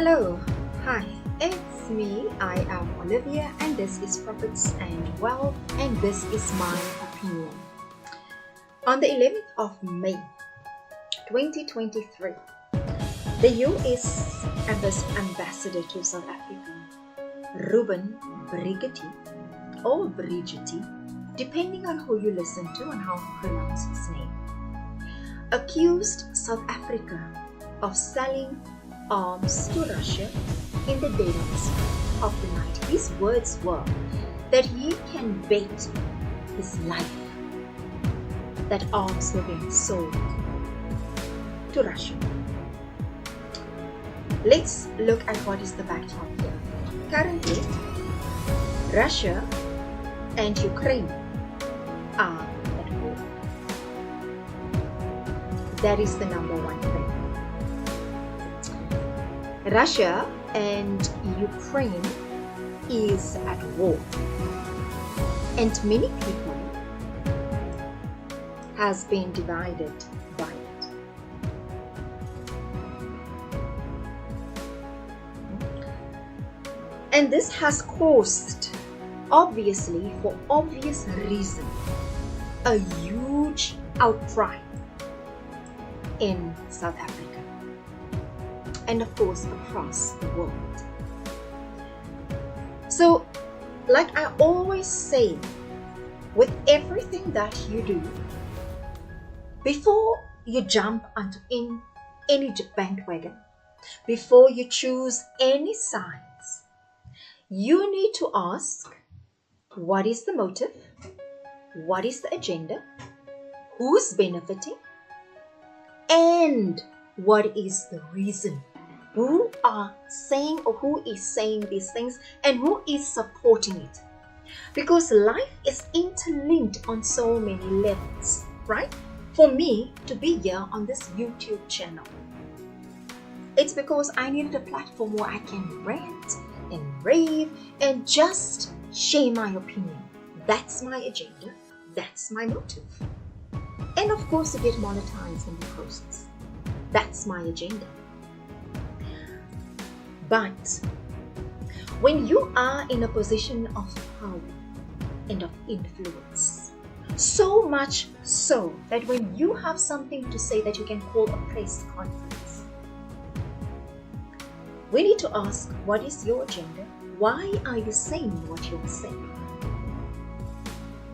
Hello, hi, it's me. I am Olivia, and this is Profits and Wealth, and this is my opinion. On the 11th of May 2023, the US ambassador to South Africa, Reuben Brigety, or Brigety, depending on who you listen to and how you pronounce his name, accused South Africa of selling arms to Russia in the dead of the night. His words were that he can bet his life that arms were being sold to Russia. Let's look at what is the backdrop here. Currently, Russia and Ukraine are at war. That is the number one thing. Russia and Ukraine is at war, and many people has been divided by it. And this has caused, obviously, for obvious reason, a huge outcry in South Africa, and of course across the world. So, like I always say, with everything that you do, before you jump onto any bandwagon, before you choose any sides, you need to ask, what is the motive? What is the agenda? Who's benefiting? And what is the reason? Who are saying, or who is saying these things, and who is supporting it? Because life is interlinked on so many levels, right? For me to be here on this YouTube channel, it's because I needed a platform where I can rant and rave and just share my opinion. That's my agenda. That's my motive. And of course, to get monetized in the process. That's my agenda. But when you are in a position of power and of influence, so much so that when you have something to say that you can call a press conference, we need to ask, what is your agenda? Why are you saying what you're saying?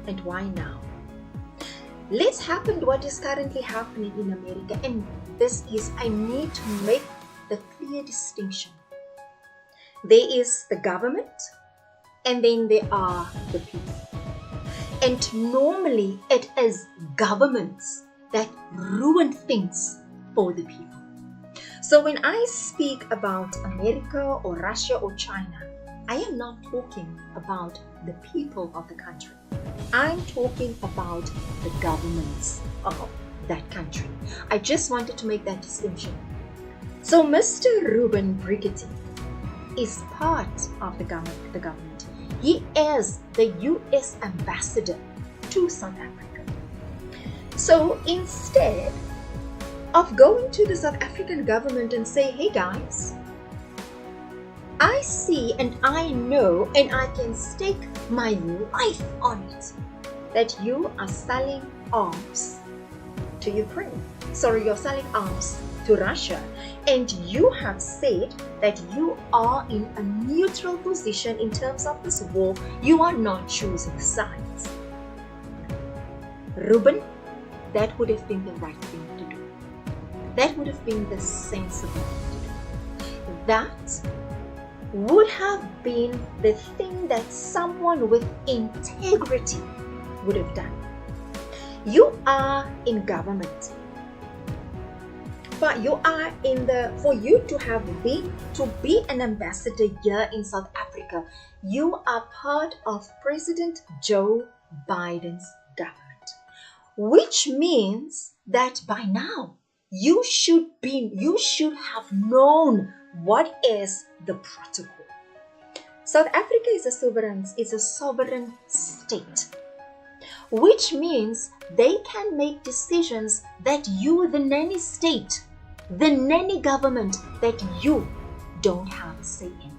And why now? Let's happen what is currently happening in America, and this is, I need to make the clear distinction. There is the government, and then there are the people. And normally it is governments that ruin things for the people. So when I speak about America or Russia or China, I am not talking about the people of the country. I'm talking about the governments of that country. I just wanted to make that distinction. So Mr. Reuben Brigety is part of the government. He is the US ambassador to South Africa. So instead of going to the South African government and say, hey guys, I see and I know and I can stake my life on it that you are selling arms to Ukraine. Sorry, you're selling arms to Russia, and you have said that you are in a neutral position in terms of this war. You are not choosing sides. Reuben, that would have been the right thing to do. That would have been the sensible thing to do. That would have been the thing that someone with integrity would have done. You are in government, but you are for you to be an ambassador here in South Africa, you are part of President Joe Biden's government, which means that by now you should have known what is the protocol. South Africa is a sovereign state, which means they can make decisions that you, the nanny state, the nanny government that you don't have a say in.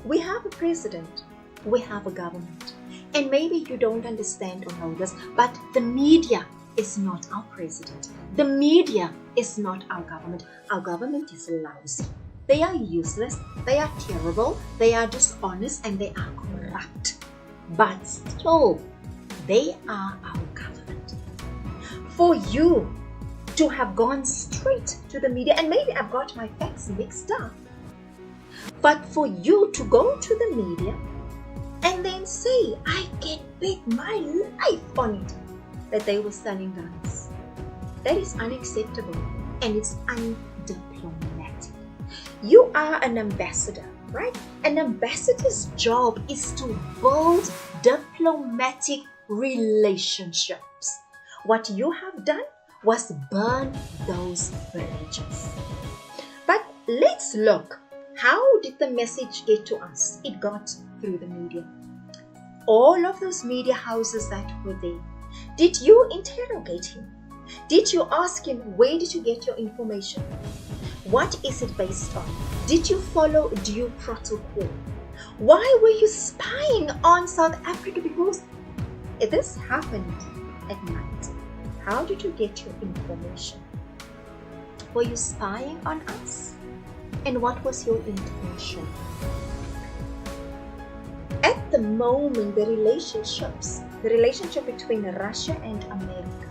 We have a president, we have a government, and maybe you don't understand or know this, but the media is not our president. The media is not our government. Our government is lousy. They are useless, they are terrible, they are dishonest, and they are corrupt. But still, they are our government. For you to have gone straight to the media, and maybe I've got my facts mixed up, but for you to go to the media and then say, I can bet my life on it that they were selling guns, that is unacceptable and it's undiplomatic. You are an ambassador, right? An ambassador's job is to build diplomatic relationships. What you have done was burn those bridges. But let's look. How did the message get to us? It got through the media. All of those media houses that were there. Did you interrogate him? Did you ask him, where did you get your information? What is it based on? Did you follow due protocol? Why were you spying on South Africa? Because this happened at night. How did you get your information? Were you spying on us? And what was your intention? At the moment, the relationship between Russia and America,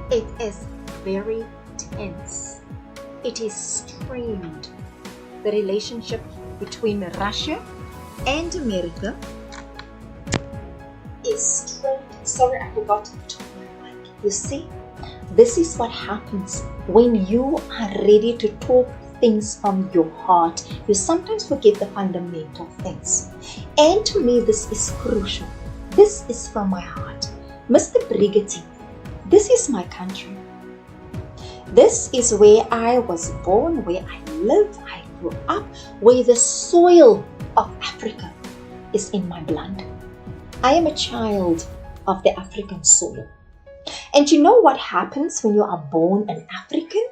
it is very tense. It is strained. The relationship between Russia and America is strained. Sorry, I forgot to turn my mic. You see, this is what happens when you are ready to talk things from your heart. You sometimes forget the fundamental things. And to me, this is crucial. This is from my heart. Mr. Brigety, this is my country. This is where I was born, where I lived, I grew up, where the soil of Africa is in my blood. I am a child of the African soil. And you know what happens when you are born an African?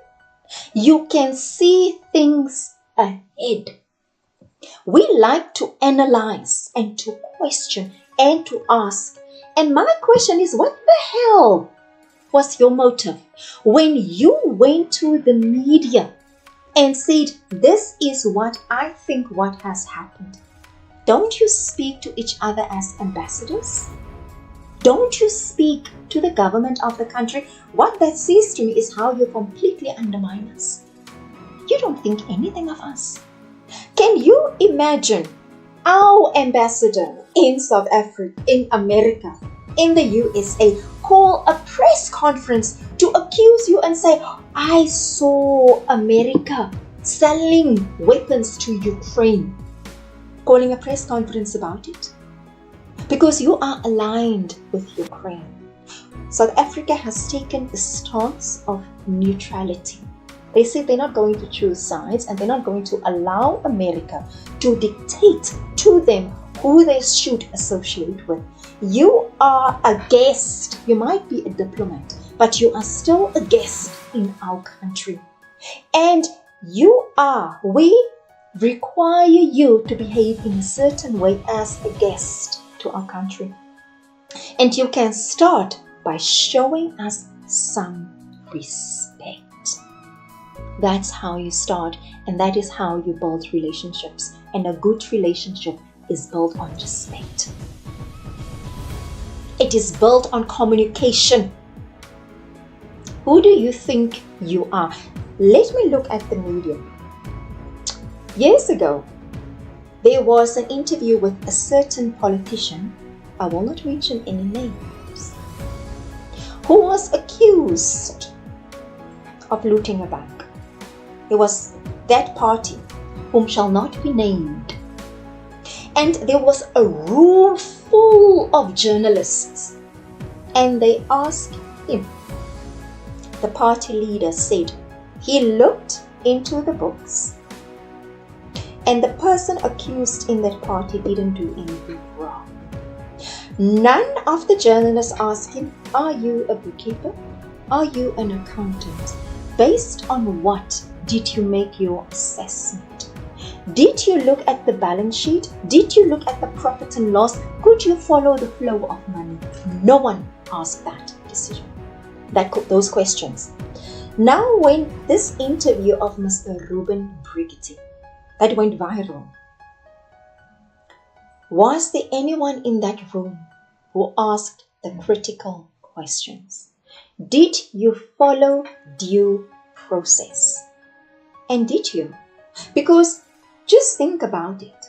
You can see things ahead. We like to analyze and to question and to ask. And my question is, what the hell was your motive when you went to the media and said, this is what I think what has happened? Don't you speak to each other as ambassadors? Don't you speak to the government of the country? What that says to me is how you completely undermine us. You don't think anything of us. Can you imagine our ambassador in South Africa, in America, in the USA, call a press conference to accuse you and say, I saw America selling weapons to Ukraine, calling a press conference about it? Because you are aligned with Ukraine. South Africa has taken the stance of neutrality. They say they're not going to choose sides and they're not going to allow America to dictate to them who they should associate with. You are a guest. You might be a diplomat, but you are still a guest in our country. And we require you to behave in a certain way as a guest to our country. And you can start by showing us some respect. That's how you start, and that is how you build relationships. And a good relationship is built on respect. It is built on communication. Who do you think you are? Let me look at the media. Years ago, there was an interview with a certain politician, I will not mention any names, who was accused of looting a bank. It was that party, whom shall not be named. And there was a room full of journalists. And they asked him. The party leader said he looked into the books. And the person accused in that party didn't do anything wrong. None of the journalists asked him, are you a bookkeeper? Are you an accountant? Based on what did you make your assessment? Did you look at the balance sheet? Did you look at the profit and loss? Could you follow the flow of money? No one asked that decision, those questions. Now, when this interview of Mr. Reuben Brigety that went viral, was there anyone in that room who asked the critical questions? Did you follow due process? And did you? Because just think about it.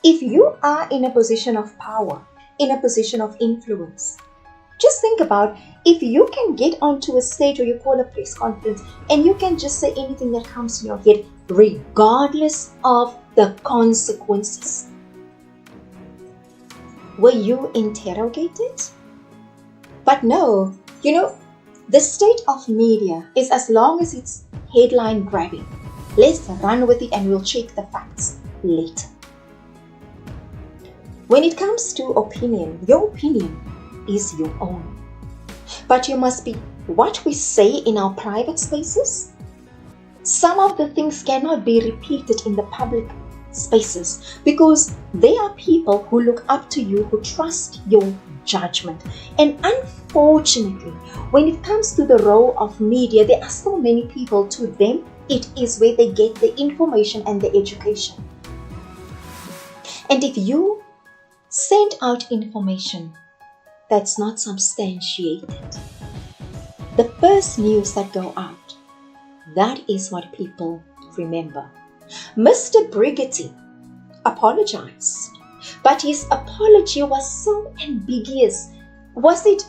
If you are in a position of power, in a position of influence, just think about if you can get onto a stage or you call a press conference and you can just say anything that comes in your head, regardless of the consequences. Were you interrogated? But no, the state of media is as long as it's headline grabbing. Let's run with it and we'll check the facts later. When it comes to opinion, your opinion is your own. But you must be what we say in our private spaces. Some of the things cannot be repeated in the public spaces because there are people who look up to you, who trust your judgment. And unfortunately, when it comes to the role of media, there are so many people, to them, it is where they get the information and the education. And if you send out information that's not substantiated, the first news that go out, that is what people remember. Mr. Brigety apologized, but his apology was so ambiguous. Was it,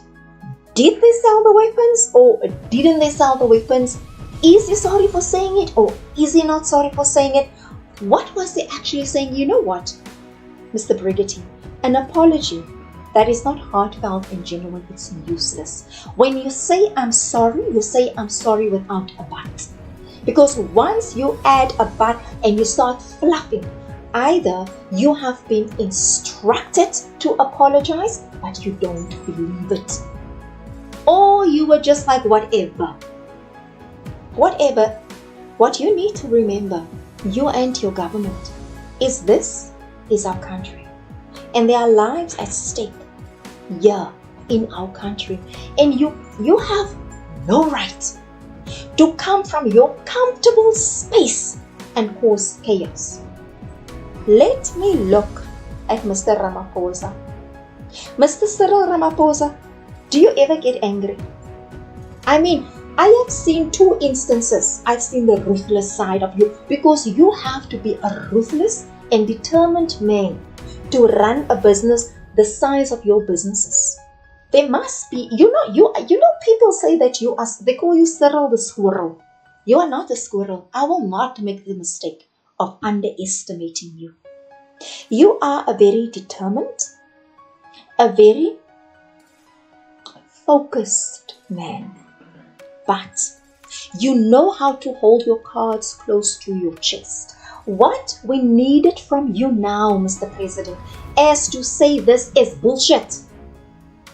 did they sell the weapons or didn't they sell the weapons? Is he sorry for saying it or is he not sorry for saying it? What was he actually saying? You know what, Mr. Brigety, an apology that is not heartfelt and genuine, it's useless. When you say I'm sorry, you say I'm sorry without a but. Because once you add a but and you start fluffing, either you have been instructed to apologize, but you don't believe it. Or you were just like, whatever. What you need to remember, you and your government, this is our country. And there are lives at stake here in our country. And you have no right to come from your comfortable space and cause chaos. Let me look at Mr. Ramaphosa. Mr. Cyril Ramaphosa, do you ever get angry? I mean, I have seen two instances. I've seen the ruthless side of you, because you have to be a ruthless and determined man to run a business the size of your businesses. There must be, people say that they call you Cyril the squirrel. You are not a squirrel. I will not make the mistake of underestimating you. You are a very determined, a very focused man. But you know how to hold your cards close to your chest. What we needed from you now, Mr. President, is to say this is bullshit.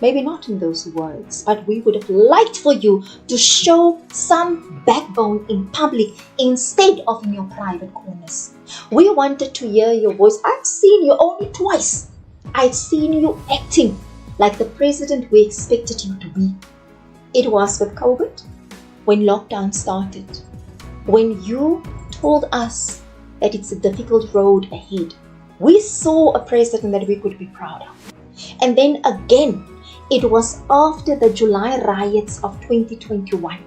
Maybe not in those words, but we would have liked for you to show some backbone in public instead of in your private corners. We wanted to hear your voice. I've seen you only twice. I've seen you acting like the president we expected you to be. It was with COVID, when lockdown started, when you told us that it's a difficult road ahead. We saw a president that we could be proud of. And then again, it was after the July riots of 2021,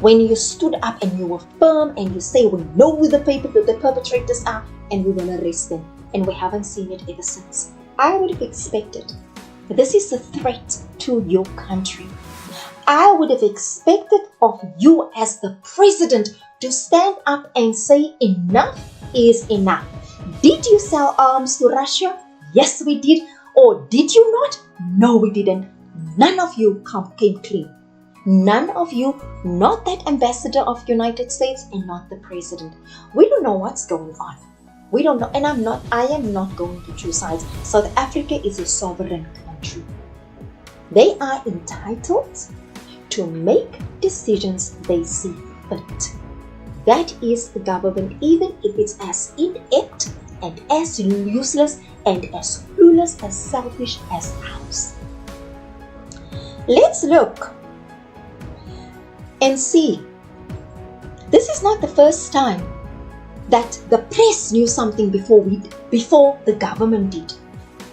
when you stood up and you were firm and you say, we know who the perpetrators are and we will arrest them. And we haven't seen it ever since. I would have expected, this is a threat to your country. I would have expected of you as the president to stand up and say enough is enough. Did you sell arms to Russia? Yes, we did. Or did you not? No, we didn't. None of you came clean. None of you, not that ambassador of United States and not the president. We don't know what's going on. We don't know. And I am not going to choose sides. South Africa is a sovereign country. They are entitled to make decisions they see fit. That is the government, even if it's as inept and as useless and as clueless, as selfish as ours. Let's look and see. This is not the first time that the press knew something before the government did.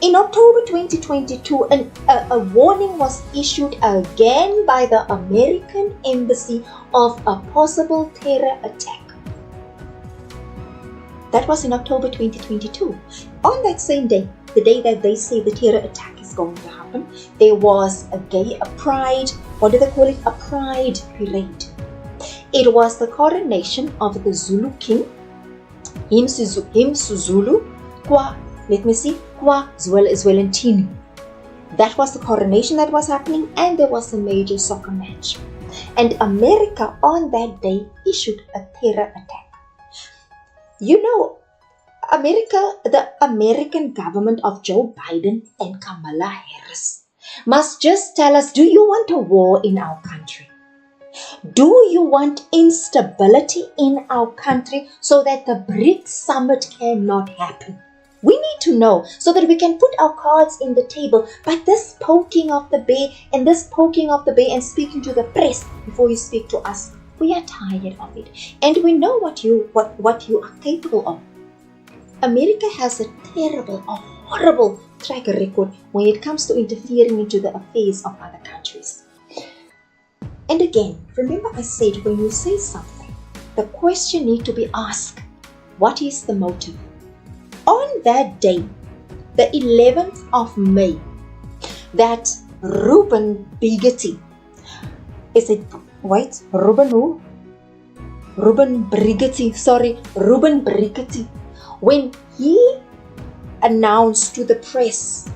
In October 2022, a warning was issued again by the American Embassy of a possible terror attack. That was in October 2022. On that same day, the day that they say the terror attack is going to happen, there was a pride, what do they call it? A pride parade. It was the coronation of the Zulu king, Msuzulu, Kwa Zwelithini. That was the coronation that was happening, and there was a major soccer match. And America on that day issued a terror attack. You know, the American government of Joe Biden and Kamala Harris must just tell us, do you want a war in our country? Do you want instability in our country so that the Brics summit cannot happen? We need to know so that we can put our cards in the table. But this poking of the bear and speaking to the press before you speak to us, we are tired of it. And we know what you are capable of. America has a horrible track record when it comes to interfering into the affairs of other countries. And again, remember I said when you say something, the question needs to be asked, what is the motive? On that day, the 11th of May, that Reuben Brigety, Reuben Brigety, when he announced to the press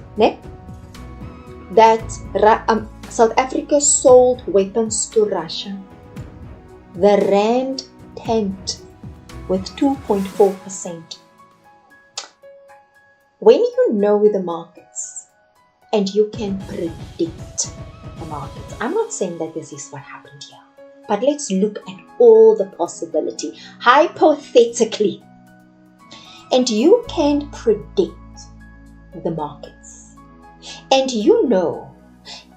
that South Africa sold weapons to Russia, the rand tanked with 2.4%. When you know the markets and you can predict the markets, I'm not saying that this is what happened here, but let's look at all the possibility, hypothetically, and you can predict the markets. And you know,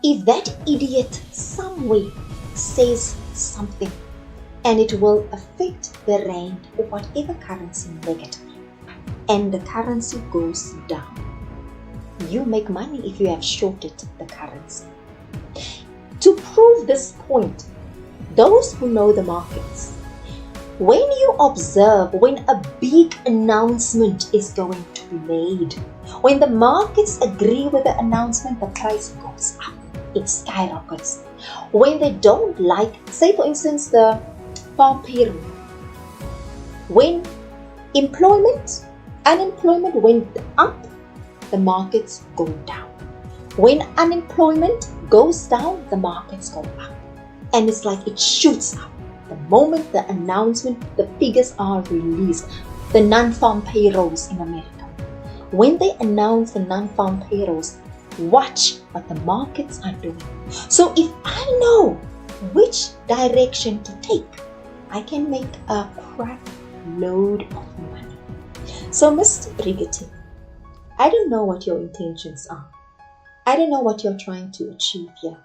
if that idiot somewhere says something and it will affect the rand or whatever currency negatively, and the currency goes down, you make money if you have shorted the currency. To prove this point, those who know the markets, when you observe when a big announcement is going to be made, when the markets agree with the announcement, the price goes up, it skyrockets. When they don't like, say for instance the farm payroll, when unemployment went up, the markets go down. When unemployment goes down, the markets go up. And it's like it shoots up. The moment the announcement, the figures are released, the non-farm payrolls in America. When they announce the non-farm payrolls, watch what the markets are doing. So if I know which direction to take, I can make a crap load of money. So Mr. Brigety, I don't know what your intentions are. I don't know what you're trying to achieve here.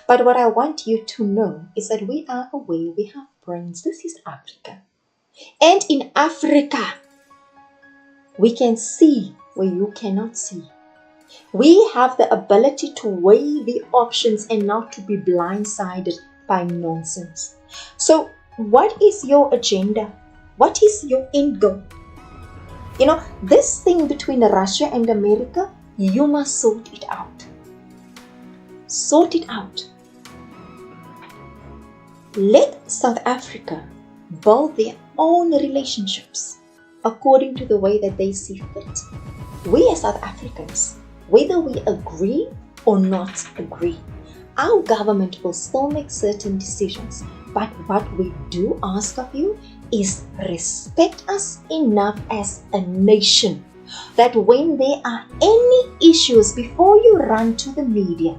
But what I want you to know is that we are aware, we have brains. This is Africa. And in Africa, we can see where you cannot see. We have the ability to weigh the options and not to be blindsided by nonsense. So what is your agenda? What is your end goal? You know, this thing between Russia and America, you must sort it out. Sort it out. Let South Africa build their own relationships according to the way that they see fit. We as South Africans, whether we agree or not agree, our government will still make certain decisions. But what we do ask of you is respect us enough as a nation that when there are any issues, before you run to the media,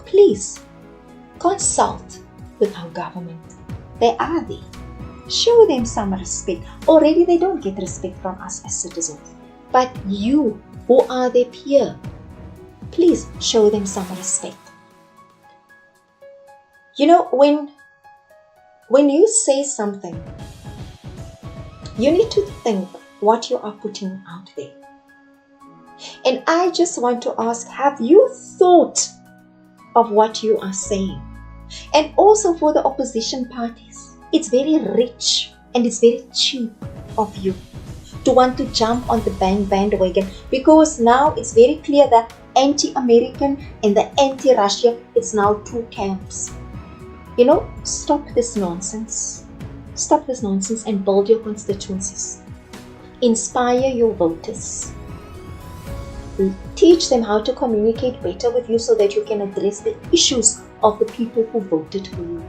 please consult with our government. They are there. show them some respect. Already they don't get respect from us as citizens. But you, who are their peer, please show them some respect. You know, when you say something, you need to think what you are putting out there. And I just want to ask, have you thought of what you are saying? And also for the opposition parties, it's very rich and it's very cheap of you to want to jump on the bandwagon, because now it's very clear that anti-American and the anti-Russia, it's now two camps. You know, stop this nonsense. Stop this nonsense and build your constituencies. Inspire your voters. Teach them how to communicate better with you so that you can address the issues of the people who voted for you,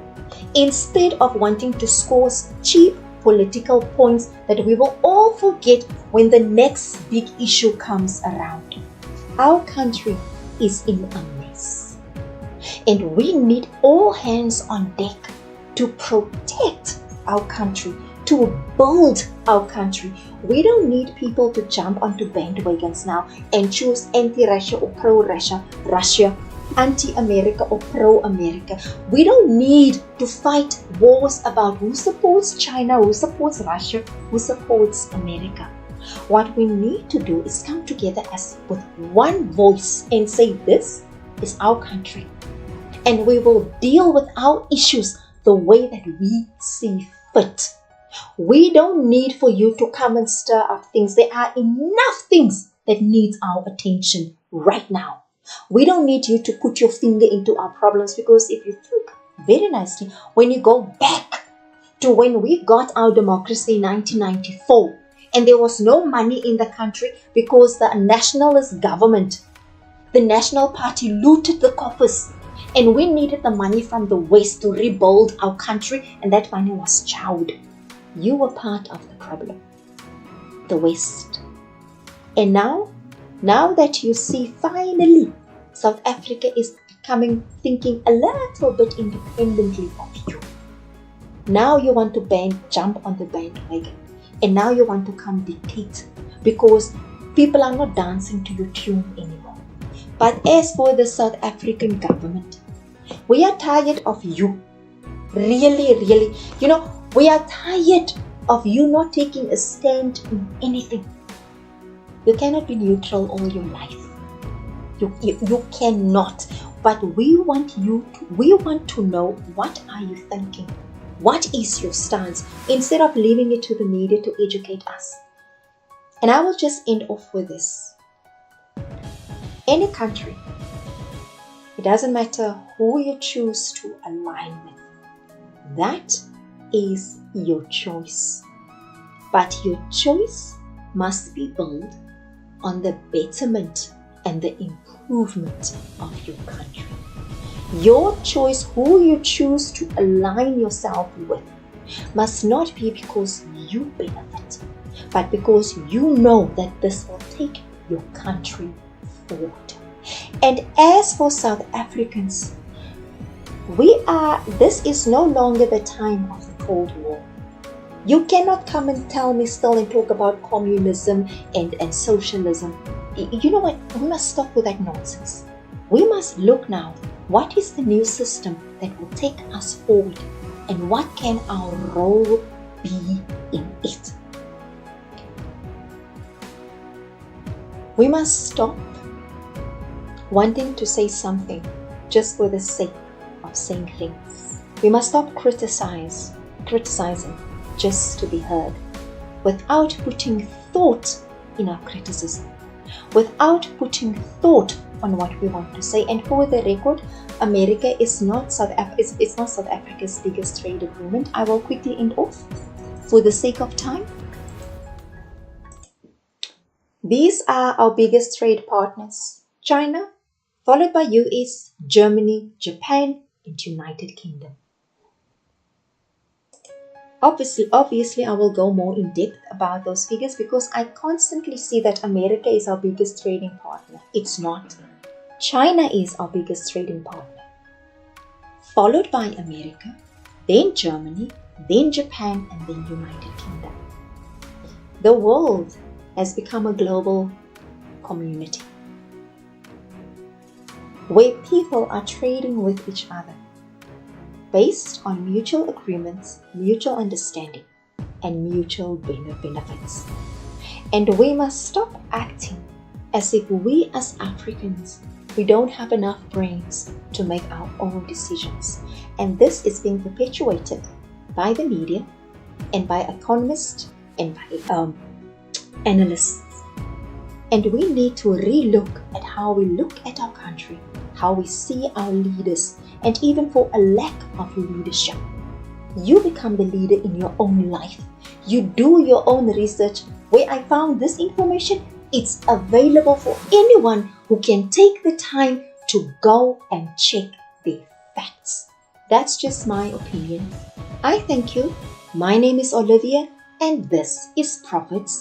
instead of wanting to score cheap political points that we will all forget when the next big issue comes around. Our country is in a mess, and we need all hands on deck to protect our country, to build our country. We don't need people to jump onto bandwagons now and choose anti-Russia or pro-Russia, Russia, anti-America or pro-America. We don't need to fight wars about who supports China, who supports Russia, who supports America. What we need to do is come together as with one voice and say, this is our country, and we will deal with our issues the way that we see fit. We don't need for you to come and stir up things. There are enough things that need our attention right now. We don't need you to put your finger into our problems, because if you think very nicely, when you go back to when we got our democracy in 1994, and there was no money in the country because the nationalist government, the National Party, looted the coffers, and we needed the money from the West to rebuild our country, and that money was chowed. You were part of the problem, the West. And now that you see finally South Africa is thinking a little bit independently of you, now you want to jump on the bandwagon, and now you want to come dictate, because people are not dancing to your tune anymore. But as for the South African government, we are tired of you. Really, really. You know, we are tired of you not taking a stand in anything. You cannot be neutral all your life. You cannot. But we want to know, what are you thinking? What is your stance? Instead of leaving it to the media to educate us. And I will just end off with this. Any country, it doesn't matter who you choose to align with. That is your choice. But your choice must be built on the betterment and the improvement of your country. Your choice, who you choose to align yourself with, must not be because you benefit, but because you know that this will take your country forward. And as for South Africans, this is no longer the time of the Cold War. You cannot come and tell me still and talk about communism and socialism. You know what? We must stop with that nonsense. We must look now, what is the new system that will take us forward, and what can our role be in it? We must stop wanting to say something just for the sake of saying things. We must stop criticizing just to be heard, without putting thought in our criticism, without putting thought on what we want to say. And for the record, America is not South Africa's biggest trade agreement. I will quickly end off for the sake of time. These are our biggest trade partners: China, followed by US, Germany, Japan, and United Kingdom. Obviously, I will go more in depth about those figures, because I constantly see that America is our biggest trading partner. It's not. China is our biggest trading partner, followed by America, then Germany, then Japan, and then United Kingdom. The world has become a global community where people are trading with each other based on mutual agreements, mutual understanding, and mutual benefits. And we must stop acting as if we as Africans, we don't have enough brains to make our own decisions. And this is being perpetuated by the media and by economists and by analysts. And we need to relook at how we look at our country, how we see our leaders, and even for a lack of leadership. You become the leader in your own life. You do your own research. Where I found this information, it's available for anyone who can take the time to go and check the facts. That's just my opinion. I thank you. My name is Olivia, and this is Prophets